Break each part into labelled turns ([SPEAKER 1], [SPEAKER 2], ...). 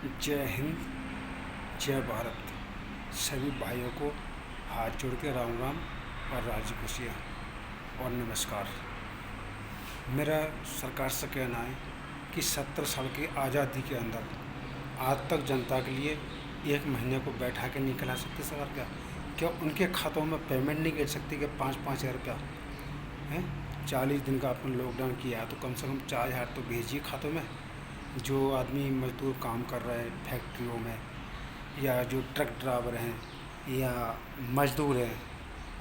[SPEAKER 1] जय हिंद, जय भारत। सभी भाइयों को हाथ जोड़ के राम राम और राजी खुशियाँ और नमस्कार। मेरा सरकार से कहना है कि 70 साल की आज़ादी के अंदर आज तक जनता के लिए एक महीने को बैठा के नहीं खिला सकती सरकार। क्या उनके खातों में पेमेंट नहीं कर सकती कि 5-5 हज़ार रुपया है? 40 दिन का आपने लॉकडाउन किया है तो कम से कम 4,000 तो भेजिए खातों में। जो आदमी मजदूर काम कर रहे हैं फैक्ट्रियों में, या जो ट्रक ड्राइवर हैं या मज़दूर हैं,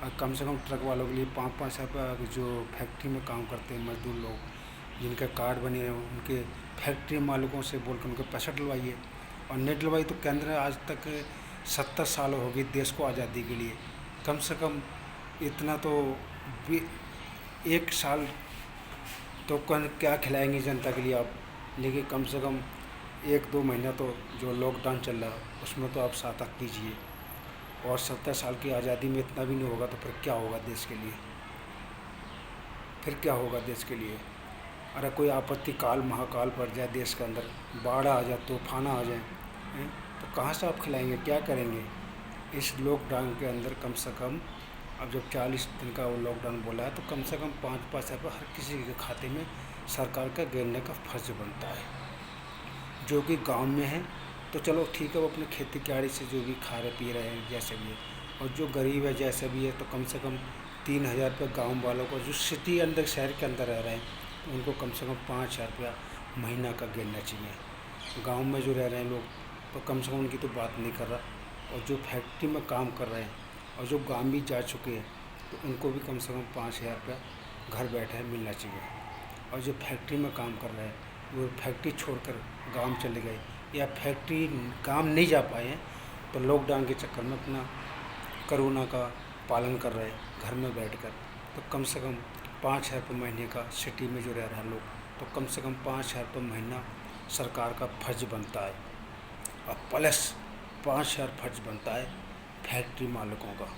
[SPEAKER 1] और कम से कम ट्रक वालों के लिए 5-5 रुपये जो फैक्ट्री में काम करते हैं मज़दूर लोग जिनके कार्ड बने हैं उनके फैक्ट्री मालिकों से बोलकर उनके पैसा डलवाइए। और नहीं डलवाई तो केंद्र ने आज तक 70 साल हो गई देश को आज़ादी के लिए, कम से कम इतना तो एक साल तो क्या खिलाएंगे जनता के लिए आप। लेकिन कम से कम 1-2 महीना तो जो लॉकडाउन चल रहा है उसमें तो आप सार्थक कीजिए। और 70 साल की आज़ादी में इतना भी नहीं होगा तो फिर क्या होगा देश के लिए? फिर क्या होगा देश के लिए? अरे कोई आपत्ति काल महाकाल पड़ जाए देश के अंदर, बाढ़ आ जाए, तूफान आ जाए, तो कहाँ से आप खिलाएंगे, क्या करेंगे? इस लॉकडाउन के अंदर कम से कम अब जब 40 दिन का वो लॉकडाउन बोला है तो कम से कम 5-5 रुपये हर किसी के खाते में सरकार का गिरने का फर्ज बनता है। जो कि गांव में है तो चलो ठीक है, वो अपने खेती कियाड़ी से जो भी खा रहे पी रहे हैं जैसे भी है, और जो गरीब है जैसे भी है तो कम से कम 3,000 रुपये गाँव वालों को, जो सिटी अंदर शहर के अंदर रह रहे हैं तो उनको कम से कम 5,000 रुपया महीना का गिरना चाहिए। गाँव में जो रह रहे हैं लोग तो कम से कम उनकी तो बात नहीं कर रहा, और जो फैक्ट्री में काम कर रहे हैं और जो गाँव भी जा चुके हैं तो उनको भी कम से कम 5,000 रुपया घर बैठे मिलना चाहिए। और जो फैक्ट्री में काम कर रहे हैं वो फैक्ट्री छोड़कर गांव चले गए या फैक्ट्री काम नहीं जा पाए हैं तो लॉकडाउन के चक्कर में अपना कोरोना का पालन कर रहे हैं घर में बैठकर, तो कम से कम 5,000 रुपये महीने का सिटी में जो रह रहे हैं लोग तो कम से कम 5,000 रुपये महीना सरकार का फर्ज बनता है। और प्लस 5,000 फर्ज बनता है फैक्ट्री मालिकों का।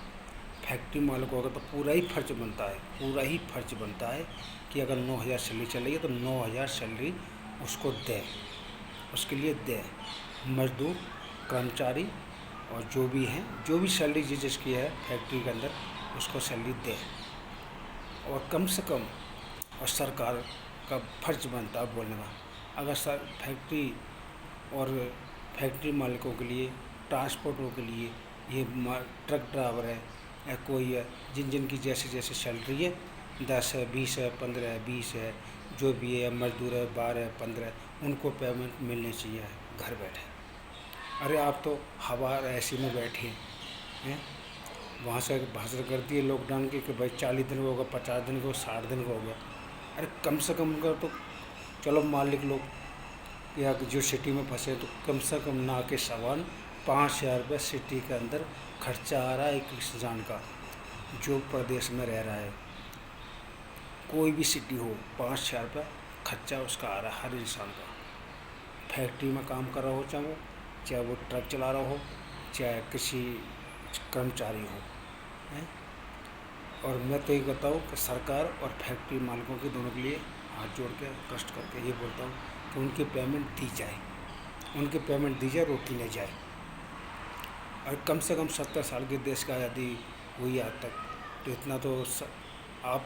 [SPEAKER 1] फैक्ट्री मालिकों का तो पूरा ही फर्ज बनता है, पूरा ही फर्ज बनता है कि अगर 9,000 सैलरी चल रही है तो 9,000 सैलरी उसको दें, उसके लिए दें। मजदूर, कर्मचारी और जो भी हैं, जो भी सैलरी जिसकी है फैक्ट्री के अंदर उसको सैलरी दें। और कम से कम और सरकार का फर्ज बनता है बोलने का, अगर सर फैक्ट्री और फैक्ट्री मालिकों के लिए, ट्रांसपोर्टरों के लिए, ये ट्रक ड्राइवर है या कोई है जिन जिन की जैसे जैसे सैलरी है 10 है, 20 है, 15 है, 20 है, जो भी है, मजदूर है 12 है, 15 है, उनको पेमेंट मिलनी चाहिए घर बैठे। अरे आप तो हवा ऐसी में बैठे हैं, वहाँ से भाषण कर दिए लॉकडाउन की कि भाई 40 दिन का होगा, 50 दिन का, 60 दिन का हो गया। अरे कम से कम उनका तो चलो मालिक लोग या जो सिटी में फंसे तो कम से कम ना के सवाल 5,000 रुपये सिटी के अंदर खर्चा आ रहा है एक इंसान का जो प्रदेश में रह रहा है। कोई भी सिटी हो 5,000 रुपये खर्चा उसका आ रहा है हर इंसान का। फैक्ट्री में काम कर रहा हो चाहे वो ट्रक चला रहा हो, चाहे किसी कर्मचारी हो, हैं? और मैं तो ये कहता हूँ कि सरकार और फैक्ट्री मालिकों के दोनों के लिए हाथ जोड़ के कष्ट करके ये बोलता हूँ कि उनकी पेमेंट दी जाए, उनकी पेमेंट दी जाए, रोकी नहीं जाए। और कम से कम 70 साल के देश का आज़ादी हुई आज तक, तो इतना तो आप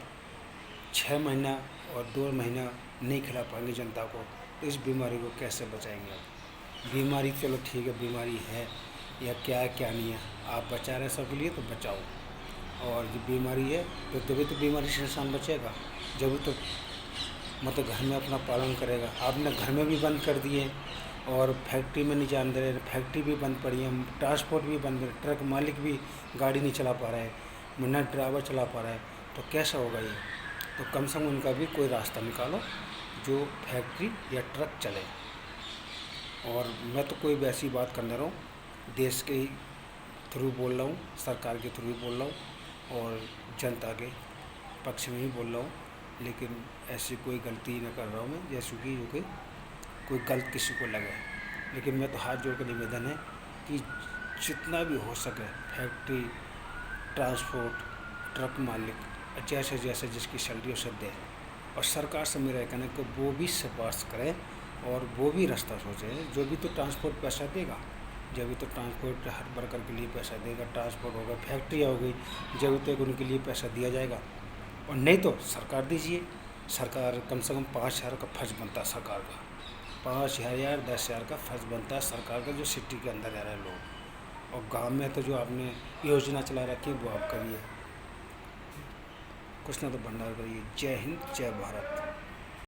[SPEAKER 1] 6 महीना और 2 महीना नहीं खिला पाएंगे जनता को, तो इस बीमारी को कैसे बचाएंगे आप? बीमारी चलो ठीक है, बीमारी है या क्या है क्या नहीं है, आप बचा रहे सबके लिए तो बचाओ। और जो बीमारी है तो तभी तो बीमारी से इंसान बचेगा, जब तो मतलब घर में अपना पालन करेगा। आपने घर में भी बंद कर दिए और फैक्ट्री में नहीं जाने दे रहे, फैक्ट्री भी बंद पड़ी है, ट्रांसपोर्ट भी बंद है, ट्रक मालिक भी गाड़ी नहीं चला पा रहा है, ना ड्राइवर चला पा रहा है, तो कैसा होगा ये? तो कम से कम उनका भी कोई रास्ता निकालो जो फैक्ट्री या ट्रक चले। और मैं तो कोई वैसी बात करने रहा हूँ, देश के थ्रू बोल रहा हूँ, सरकार के थ्रू बोल रहा हूँ और जनता के पक्ष में ही बोल रहा हूँ, लेकिन ऐसी कोई गलती न कर रहा हूँ मैं जैसे कि जो कि कोई गलत किसी को लगे। लेकिन मैं तो हाथ जोड़ कर निवेदन है कि जितना भी हो सके फैक्ट्री, ट्रांसपोर्ट, ट्रक मालिक जैसे जैसे जिसकी सैलरी उसे दे। और सरकार से मेरा कहना है कि वो भी सिफारिश करें और वो भी रास्ता सोचे, जो भी तो ट्रांसपोर्ट पैसा देगा, जब भी तो ट्रांसपोर्ट हर वर्कर के लिए पैसा देगा, ट्रांसपोर्ट होगा, फैक्ट्रियाँ हो गई, जब भी तो उनके लिए पैसा दिया जाएगा। और नहीं तो सरकार दीजिए, सरकार कम से कम 5,000 का फर्ज बनता है सरकार का, 5,000 10,000 का फर्ज बनता है सरकार का, जो सिटी के अंदर रह रहे लोग। और गांव में तो जो आपने योजना चला रखी है वो आप करिए, कुछ ना तो भंडार करिए। जय हिंद, जय भारत।